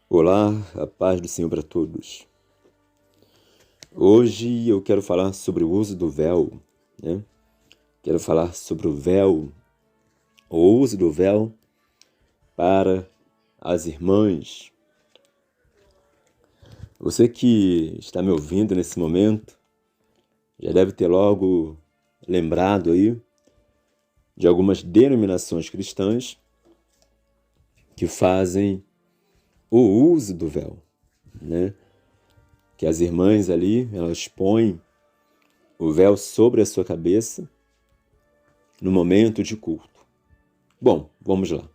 Olá, a paz do Senhor para todos. Hoje eu quero falar sobre o uso do véu, né? Quero falar sobre o véu, o uso do véu para as irmãs. Você que está me ouvindo nesse momento, já deve ter logo lembrado aí de algumas denominações cristãs que fazem o uso do véu, né? Que as irmãs ali, elas põem o véu sobre a sua cabeça no momento de culto. Bom, vamos lá.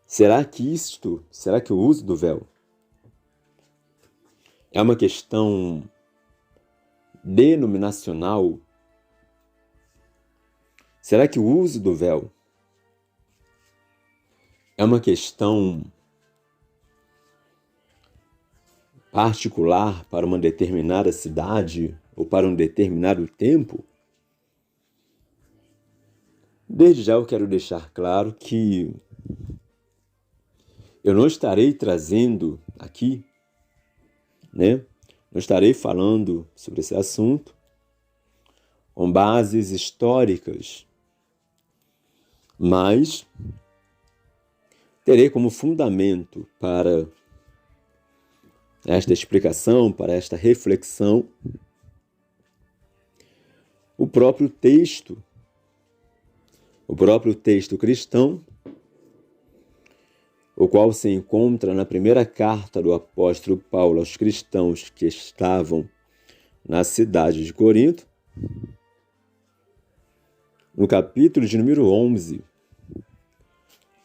Será que o uso do véu é uma questão denominacional? Será que o uso do véu é uma questão particular para uma determinada cidade ou para um determinado tempo? Desde já eu quero deixar claro que eu não estarei trazendo aqui, né? Não estarei falando sobre esse assunto com bases históricas, mas terei como fundamento para esta explicação, para esta reflexão, o próprio texto cristão, o qual se encontra na primeira carta do apóstolo Paulo aos cristãos que estavam na cidade de Corinto, no capítulo de número 11,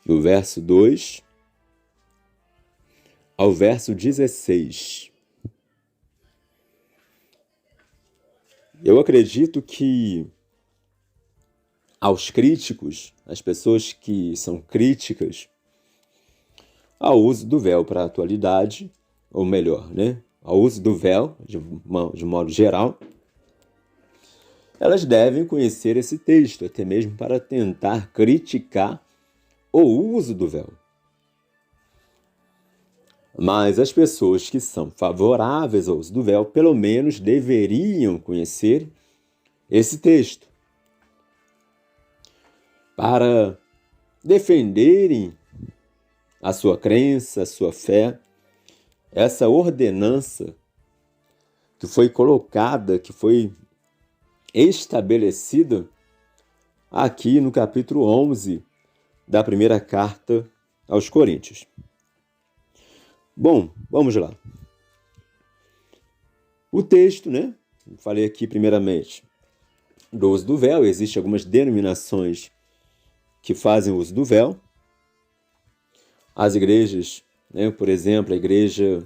do verso 2 ao verso 16. Eu acredito que aos críticos, às pessoas que são críticas ao uso do véu para a atualidade, ou melhor, né, ao uso do véu de modo geral, elas devem conhecer esse texto, até mesmo para tentar criticar o uso do véu. Mas as pessoas que são favoráveis ao uso do véu, pelo menos deveriam conhecer esse texto, para defenderem a sua crença, a sua fé, essa ordenança que foi colocada, que foi estabelecida aqui no capítulo 11 da primeira carta aos Coríntios. Bom, vamos lá. O texto, né? Falei aqui primeiramente do uso do véu. Existem algumas denominações que fazem uso do véu. As igrejas, né? Por exemplo, a igreja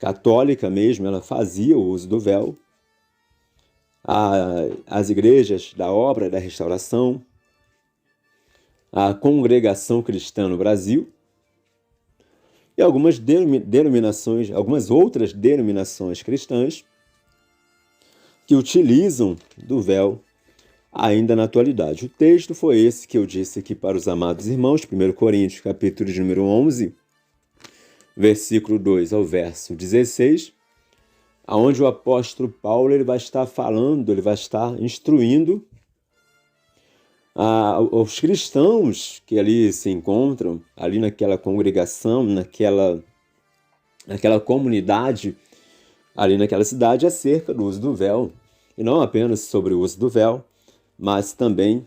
católica mesmo, ela fazia o uso do véu. As igrejas da obra da restauração, a congregação cristã no Brasil, e algumas denominações, algumas outras denominações cristãs que utilizam do véu ainda na atualidade. O texto foi esse que eu disse aqui para os amados irmãos, 1 Coríntios, capítulo de número 11, versículo 2 ao verso 16, onde o apóstolo Paulo ele vai estar falando, ele vai estar instruindo os cristãos que ali se encontram, ali naquela congregação, naquela comunidade, ali naquela cidade, acerca do uso do véu. E não apenas sobre o uso do véu, mas também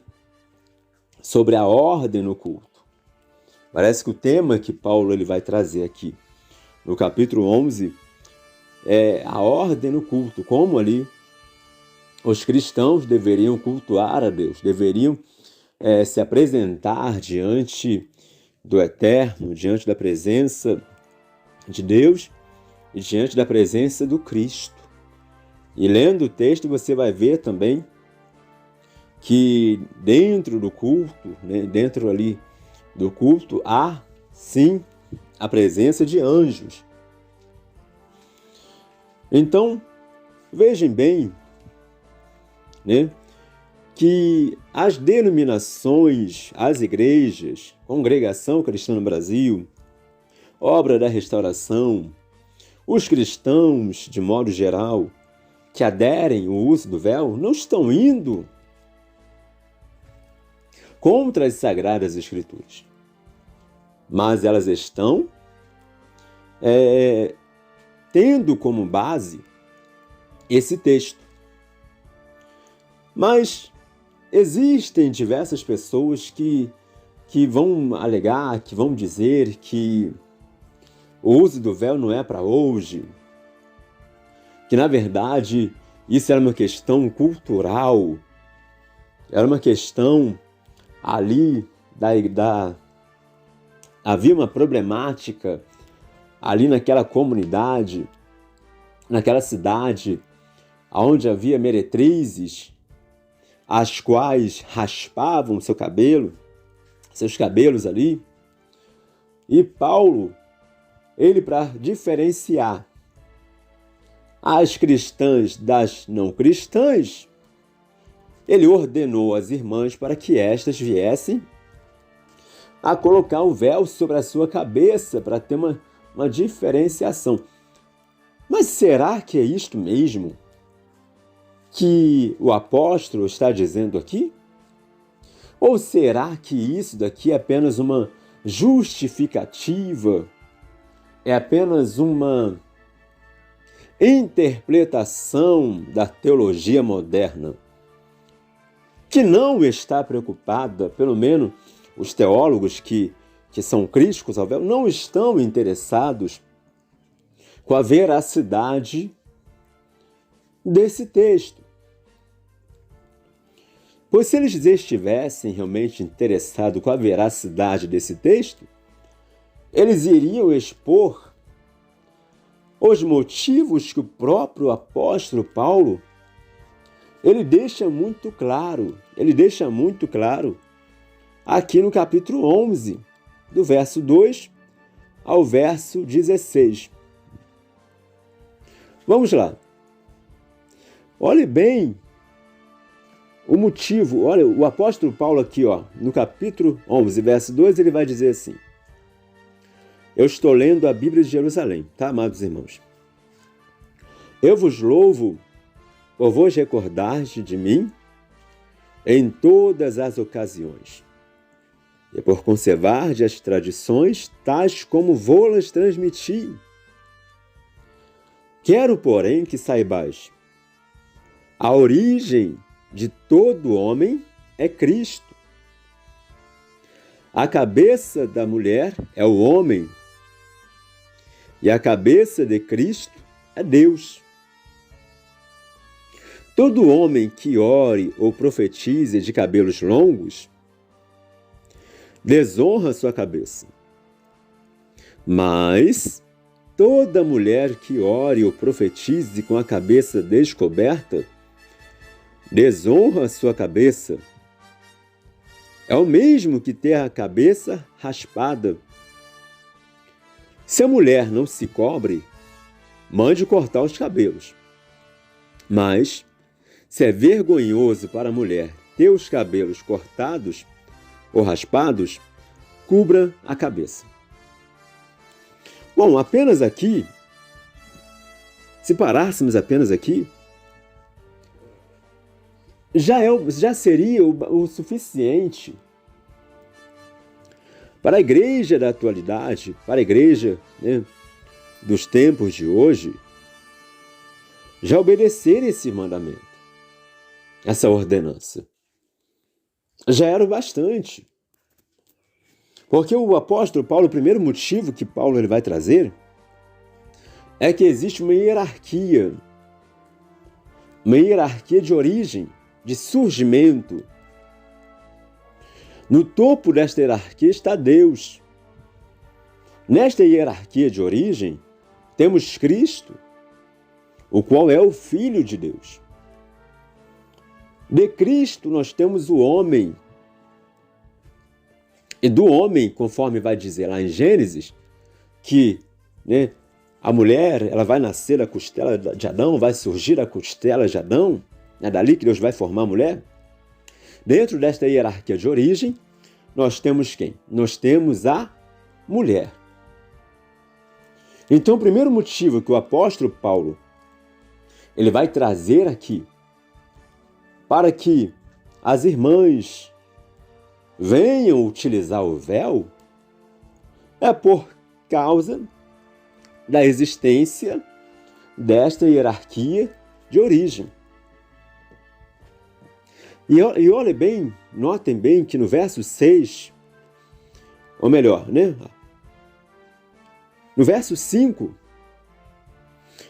sobre a ordem no culto. Parece que o tema que Paulo ele vai trazer aqui no capítulo 11 é a ordem no culto, como ali os cristãos deveriam cultuar a Deus, deveriam se apresentar diante do Eterno, diante da presença de Deus e diante da presença do Cristo. E lendo o texto você vai ver também que dentro do culto, né, dentro ali do culto, há sim a presença de anjos. Então, vejam bem, né, que as denominações, as igrejas, Congregação Cristã no Brasil, obra da restauração, os cristãos, de modo geral, que aderem ao uso do véu, não estão indo contra as Sagradas Escrituras, mas elas estão tendo como base esse texto. Mas existem diversas pessoas que vão alegar, que vão dizer que o uso do véu não é para hoje, que na verdade isso era uma questão cultural, era uma questão ali havia uma problemática ali naquela comunidade, naquela cidade, onde havia meretrizes, as quais raspavam seus cabelos ali. E Paulo, ele, para diferenciar as cristãs das não cristãs, ele ordenou às irmãs para que estas viessem a colocar o véu sobre a sua cabeça, para ter uma diferenciação. Mas será que é isto mesmo que o apóstolo está dizendo aqui? Ou será que isso daqui é apenas uma justificativa? É apenas uma interpretação da teologia moderna, que não está preocupada, pelo menos os teólogos que são críticos ao véu, não estão interessados com a veracidade desse texto. Pois se eles estivessem realmente interessados com a veracidade desse texto, eles iriam expor os motivos que o próprio apóstolo Paulo ele deixa muito claro aqui no capítulo 11, do verso 2 ao verso 16. Vamos lá. Olhe bem o motivo. Olha, o apóstolo Paulo aqui, no capítulo 11, verso 2, ele vai dizer assim. Eu estou lendo a Bíblia de Jerusalém, tá, amados irmãos? Eu vos louvo por vos recordar-te de mim em todas as ocasiões, e por conservar as tradições tais como vou-las transmiti. Quero, porém, que saibais, a origem de todo homem é Cristo. A cabeça da mulher é o homem, e a cabeça de Cristo é Deus. Todo homem que ore ou profetize de cabelos longos desonra sua cabeça. Mas toda mulher que ore ou profetize com a cabeça descoberta desonra sua cabeça. É o mesmo que ter a cabeça raspada. Se a mulher não se cobre, mande cortar os cabelos. Mas, se é vergonhoso para a mulher ter os cabelos cortados ou raspados, cubra a cabeça. Bom, apenas aqui, se parássemos apenas aqui, já seria o suficiente para a igreja da atualidade, para a igreja dos tempos de hoje, já obedecer esse mandamento, essa ordenança. Já era o bastante. Porque o apóstolo Paulo, o primeiro motivo que Paulo ele vai trazer é que existe uma hierarquia de origem, de surgimento. No topo desta hierarquia está Deus. Nesta hierarquia de origem, temos Cristo, o qual é o Filho de Deus. De Cristo nós temos o homem. E do homem, conforme vai dizer lá em Gênesis, que a mulher ela vai nascer da costela de Adão, vai surgir da costela de Adão, é dali que Deus vai formar a mulher. Dentro desta hierarquia de origem, nós temos quem? Nós temos a mulher. Então, o primeiro motivo que o apóstolo Paulo ele vai trazer aqui para que as irmãs venham utilizar o véu é por causa da existência desta hierarquia de origem. E olhem bem, notem bem que no verso 6, ou melhor, né? No verso 5,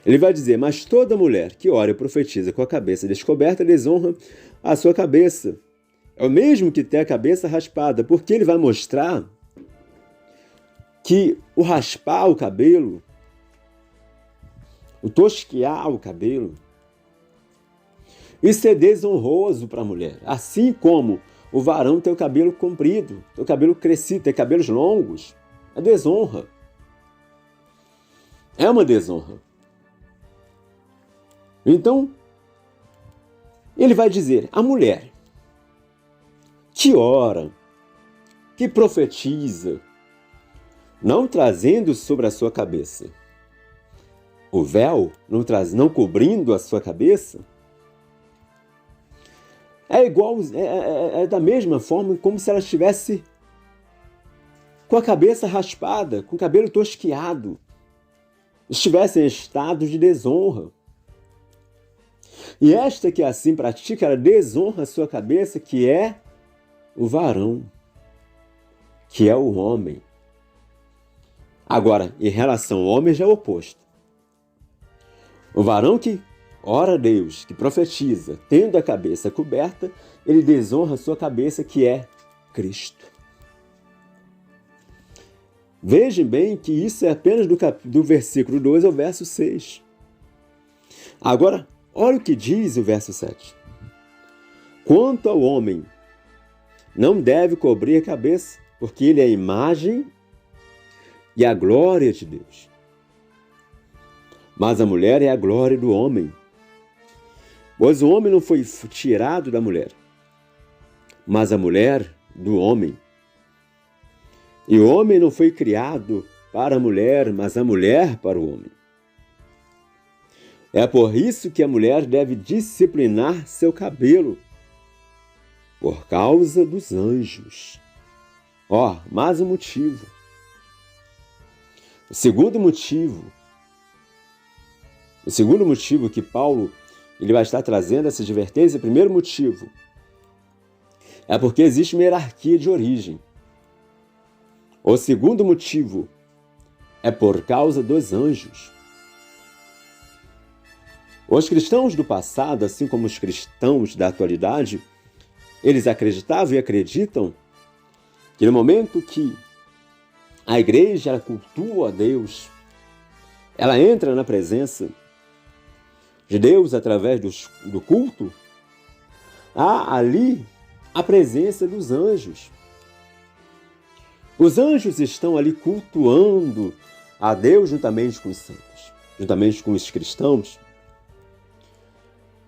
ele vai dizer: mas toda mulher que ora e profetiza com a cabeça descoberta desonra a sua cabeça. É o mesmo que ter a cabeça raspada, porque ele vai mostrar que o raspar o cabelo, o tosquear o cabelo, isso é desonroso para a mulher. Assim como o varão ter o cabelo comprido, ter o cabelo crescido, ter cabelos longos, é desonra. É uma desonra. Então, ele vai dizer: a mulher que ora, que profetiza, não trazendo sobre a sua cabeça o véu, não cobrindo a sua cabeça, é da mesma forma como se ela estivesse com a cabeça raspada, com o cabelo tosquiado, estivesse em estado de desonra. E esta que assim pratica, ela desonra a sua cabeça, que é o varão, que é o homem. Agora, em relação ao homem, já é o oposto. O varão que ora a Deus, que profetiza, tendo a cabeça coberta, ele desonra a sua cabeça, que é Cristo. Vejam bem que isso é apenas do versículo 2 ao verso 6. Agora, olha o que diz o verso 7. Quanto ao homem, não deve cobrir a cabeça, porque ele é a imagem e a glória de Deus. Mas a mulher é a glória do homem. Pois o homem não foi tirado da mulher, mas a mulher do homem. E o homem não foi criado para a mulher, mas a mulher para o homem. É por isso que a mulher deve disciplinar seu cabelo, por causa dos anjos. Mais um motivo. O segundo motivo que Paulo ele vai estar trazendo essa advertência, o primeiro motivo, é porque existe uma hierarquia de origem. O segundo motivo é por causa dos anjos. Os cristãos do passado, assim como os cristãos da atualidade, eles acreditavam e acreditam que no momento que a igreja ela cultua a Deus, ela entra na presença de Deus através do culto, há ali a presença dos anjos. Os anjos estão ali cultuando a Deus juntamente com os santos, juntamente com os cristãos.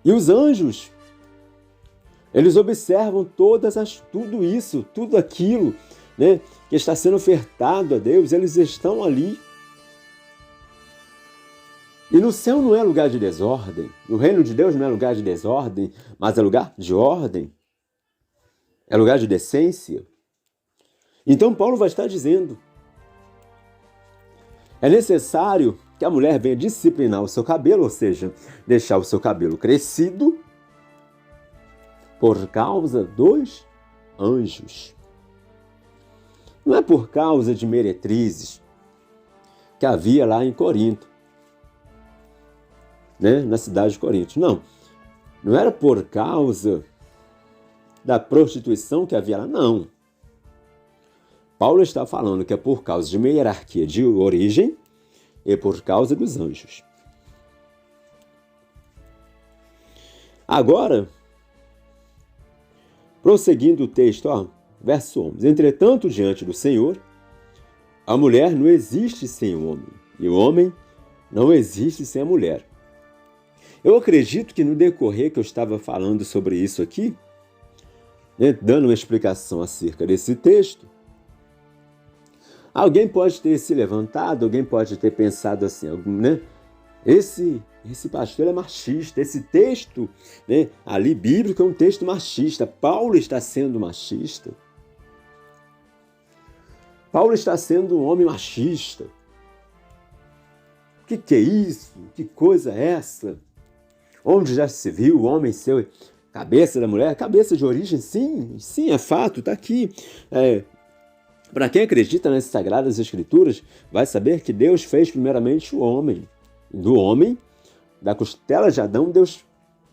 E os anjos, eles observam tudo isso, tudo aquilo, né, que está sendo ofertado a Deus, eles estão ali. E no céu não é lugar de desordem, no reino de Deus não é lugar de desordem, mas é lugar de ordem, é lugar de decência. Então Paulo vai estar dizendo: é necessário que a mulher venha disciplinar o seu cabelo, ou seja, deixar o seu cabelo crescido, por causa dos anjos. Não é por causa de meretrizes que havia lá em Corinto, né, na cidade de Corinto. Não era por causa da prostituição que havia lá, não. Paulo está falando que é por causa de uma hierarquia de origem e por causa dos anjos. Agora, prosseguindo o texto, verso 11. Entretanto, diante do Senhor, a mulher não existe sem o homem, e o homem não existe sem a mulher. Eu acredito que no decorrer que eu estava falando sobre isso aqui, né, dando uma explicação acerca desse texto, Alguém pode ter se levantado, alguém pode ter pensado assim, né? Esse pastor é machista, esse texto, né, ali bíblico é um texto machista. Paulo está sendo machista. Paulo está sendo um homem machista. O que é isso? Que coisa é essa? Onde já se viu o homem ser cabeça da mulher? Cabeça de origem, sim, é fato, está aqui. Para quem acredita nas Sagradas Escrituras, vai saber que Deus fez primeiramente o homem. Do homem, da costela de Adão, Deus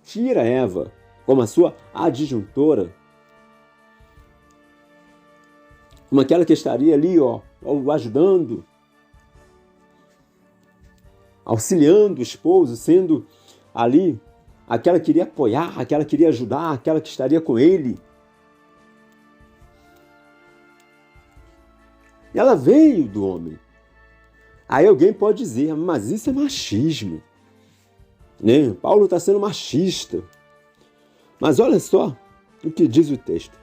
tira Eva como a sua adjuntora. Como aquela que estaria ali, o ajudando, auxiliando o esposo, sendo ali aquela que iria apoiar, aquela que iria ajudar, aquela que estaria com ele. Ela veio do homem. Aí alguém pode dizer, mas isso é machismo. Né? Paulo está sendo machista. Mas olha só o que diz o texto.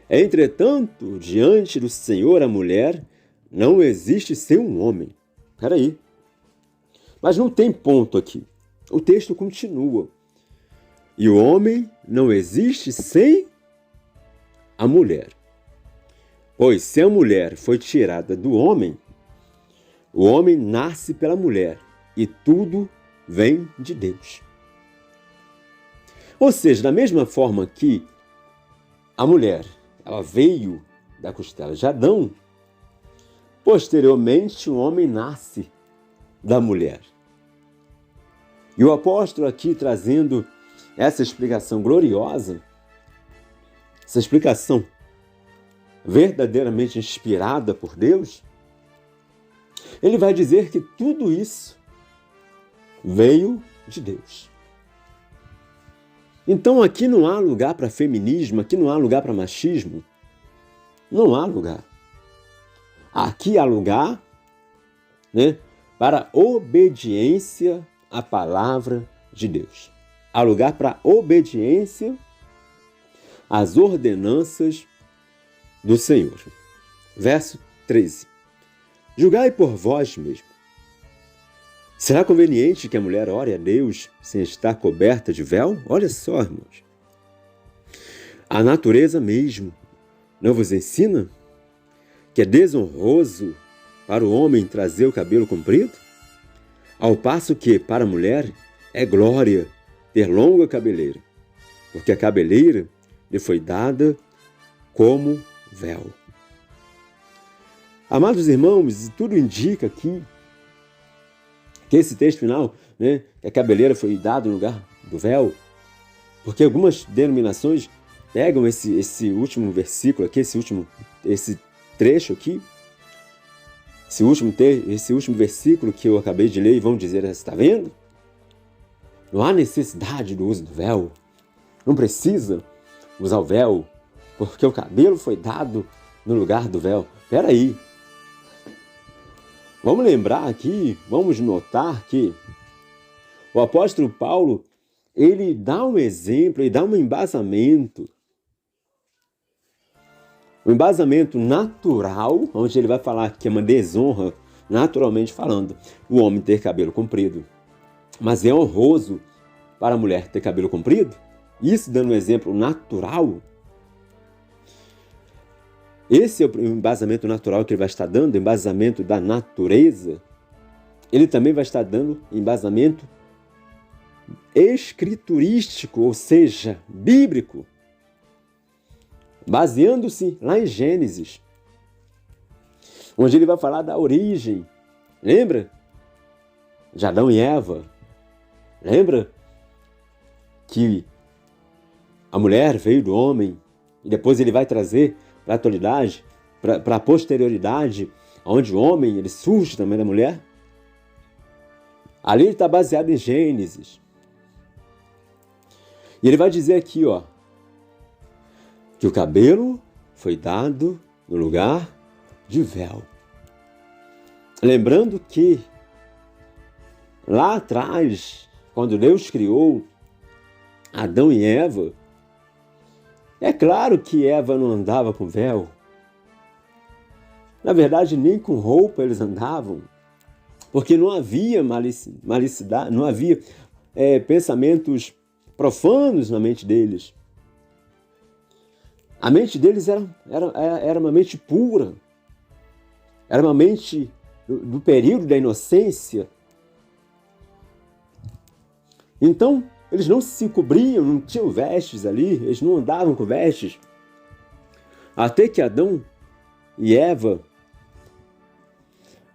Entretanto, diante do Senhor, a mulher não existe sem um homem. Espera aí. Mas não tem ponto aqui. O texto continua. E o homem não existe sem a mulher. Pois se a mulher foi tirada do homem, o homem nasce pela mulher e tudo vem de Deus. Ou seja, da mesma forma que a mulher ela veio da costela de Adão, posteriormente o homem nasce da mulher. E o apóstolo aqui trazendo essa explicação gloriosa, essa explicação verdadeiramente inspirada por Deus, ele vai dizer que tudo isso veio de Deus. Então aqui não há lugar para feminismo, aqui não há lugar para machismo. Não há lugar. Aqui há lugar, né, para obediência à palavra de Deus. Há lugar para obediência às ordenanças do Senhor. Verso 13. Julgai por vós mesmo. Será conveniente que a mulher ore a Deus sem estar coberta de véu? Olha só, irmãos. A natureza mesmo não vos ensina que é desonroso para o homem trazer o cabelo comprido? Ao passo que, para a mulher, é glória ter longa cabeleira, porque a cabeleira lhe foi dada como véu. Amados irmãos, tudo indica aqui que esse texto final, né, que a cabeleira foi dada no lugar do véu, porque algumas denominações pegam esse último versículo aqui, esse trecho aqui, esse último versículo que eu acabei de ler e vão dizer, está vendo? Não há necessidade do uso do véu, não precisa usar o véu, porque o cabelo foi dado no lugar do véu. Espera aí. Vamos lembrar aqui, vamos notar que o apóstolo Paulo, ele dá um exemplo, ele dá um embasamento natural, onde ele vai falar que é uma desonra, naturalmente falando, o homem ter cabelo comprido. Mas é honroso para a mulher ter cabelo comprido? Isso dando um exemplo natural. Esse é o embasamento natural que ele vai estar dando, embasamento da natureza. Ele também vai estar dando embasamento escriturístico, ou seja, bíblico, baseando-se lá em Gênesis, onde ele vai falar da origem. Lembra? De Adão e Eva. Lembra que a mulher veio do homem e depois ele vai trazer para a atualidade, para a posterioridade, onde o homem ele surge também da mulher. Ali ele está baseado em Gênesis. E ele vai dizer aqui, que o cabelo foi dado no lugar de véu. Lembrando que lá atrás, quando Deus criou Adão e Eva, é claro que Eva não andava com véu. Na verdade, nem com roupa eles andavam, porque não havia malicidade, não havia pensamentos profanos na mente deles. A mente deles era uma mente pura, era uma mente do período da inocência. Então, eles não se cobriam, não tinham vestes ali, eles não andavam com vestes. Até que Adão e Eva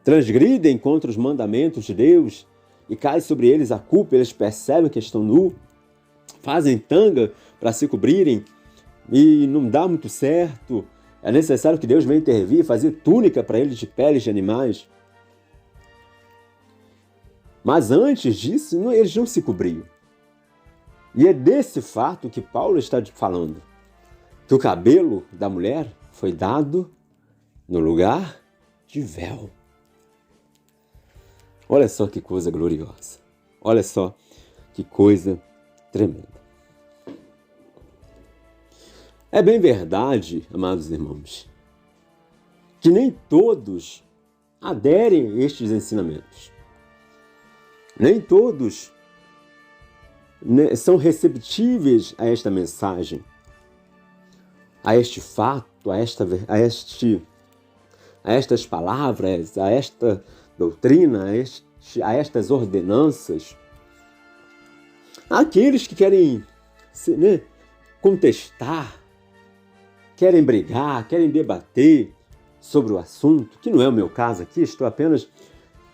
transgridem contra os mandamentos de Deus e cai sobre eles a culpa, eles percebem que estão nus, fazem tanga para se cobrirem e não dá muito certo. É necessário que Deus venha intervir, fazer túnica para eles de peles de animais. Mas antes disso, eles não se cobriam. E é desse fato que Paulo está falando, que o cabelo da mulher foi dado no lugar de véu. Olha só que coisa gloriosa. Olha só que coisa tremenda. É bem verdade, amados irmãos, que nem todos aderem a estes ensinamentos. Nem todos são receptíveis a esta mensagem, a este fato, a estas palavras, a esta doutrina, a estas ordenanças. Há aqueles que querem contestar, querem brigar, querem debater sobre o assunto, que não é o meu caso aqui, estou apenas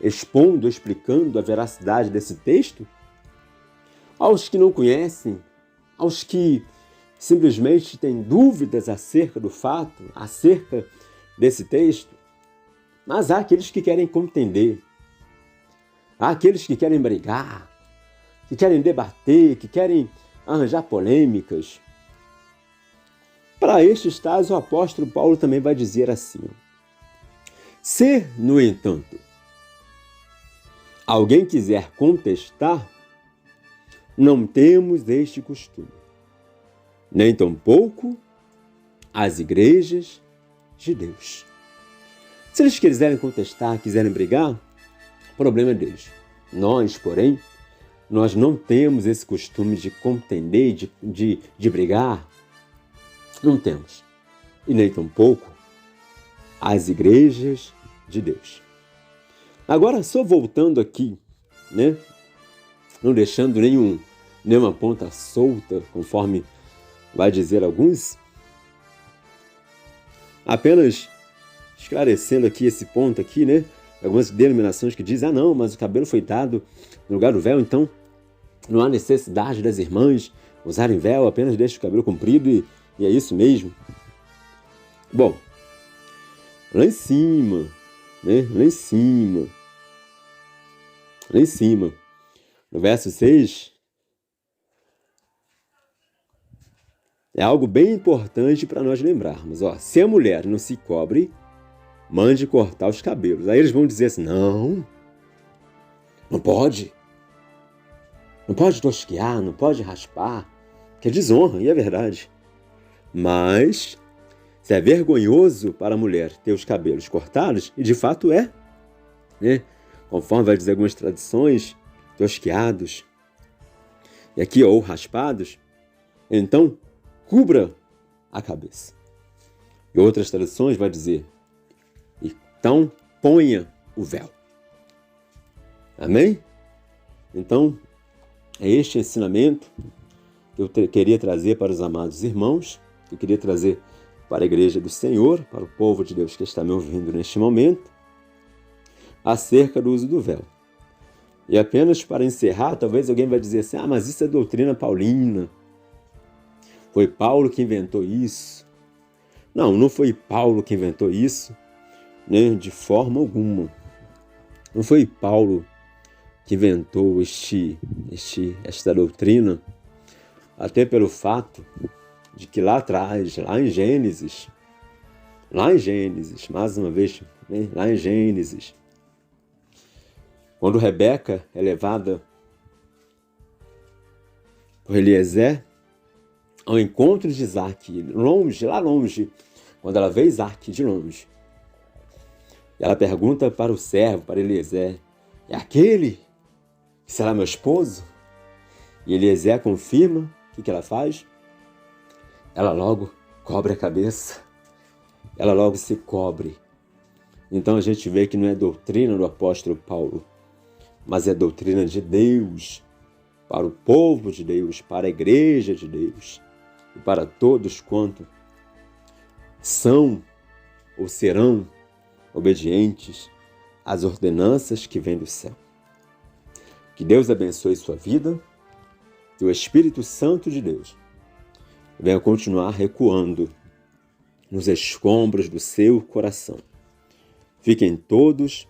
expondo, explicando a veracidade desse texto. Aos que não conhecem, aos que simplesmente têm dúvidas acerca do fato, acerca desse texto, mas há aqueles que querem contender, há aqueles que querem brigar, que querem debater, que querem arranjar polêmicas. Para estes tais, o apóstolo Paulo também vai dizer assim: se, no entanto, alguém quiser contestar, não temos este costume, nem tampouco as igrejas de Deus. Se eles quiserem contestar, quiserem brigar, o problema é deles. Nós, porém, nós não temos esse costume de contender, de brigar. Não temos. E nem tampouco as igrejas de Deus. Agora, só voltando aqui, não deixando nenhuma ponta solta, conforme vai dizer alguns, apenas esclarecendo aqui esse ponto aqui, algumas denominações que dizem, não, mas o cabelo foi dado no lugar do véu, então não há necessidade das irmãs usarem véu, apenas deixa o cabelo comprido e é isso mesmo. Bom, lá em cima, no verso 6, é algo bem importante para nós lembrarmos. Se a mulher não se cobre, mande cortar os cabelos. Aí eles vão dizer assim, não pode tosquear, não pode raspar, que é desonra, e é verdade. Mas, se é vergonhoso para a mulher ter os cabelos cortados, e de fato é, conforme vai dizer algumas tradições, tosqueados, e aqui ou raspados, então cubra a cabeça. E outras tradições vai dizer, então ponha o véu. Amém? Então, é este ensinamento que eu queria trazer para os amados irmãos, que eu queria trazer para a igreja do Senhor, para o povo de Deus que está me ouvindo neste momento, acerca do uso do véu. E apenas para encerrar, talvez alguém vai dizer assim, mas isso é doutrina paulina. Foi Paulo que inventou isso. Não foi Paulo que inventou isso, de forma alguma. Não foi Paulo que inventou esta doutrina, até pelo fato de que lá atrás, lá em Gênesis, mais uma vez, lá em Gênesis, quando Rebeca é levada por Eliezer ao encontro de Isaac, lá longe, quando ela vê Isaac de longe, E ela pergunta para o servo, para Eliezer: é aquele que será meu esposo? E Eliezer confirma. O que ela faz? Ela logo cobre a cabeça. Ela logo se cobre. Então a gente vê que não é doutrina do apóstolo Paulo, mas é doutrina de Deus, para o povo de Deus, para a igreja de Deus e para todos quanto são ou serão obedientes às ordenanças que vêm do céu. Que Deus abençoe sua vida e o Espírito Santo de Deus venha continuar recuando nos escombros do seu coração. Fiquem todos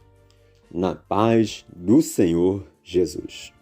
na paz do Senhor Jesus.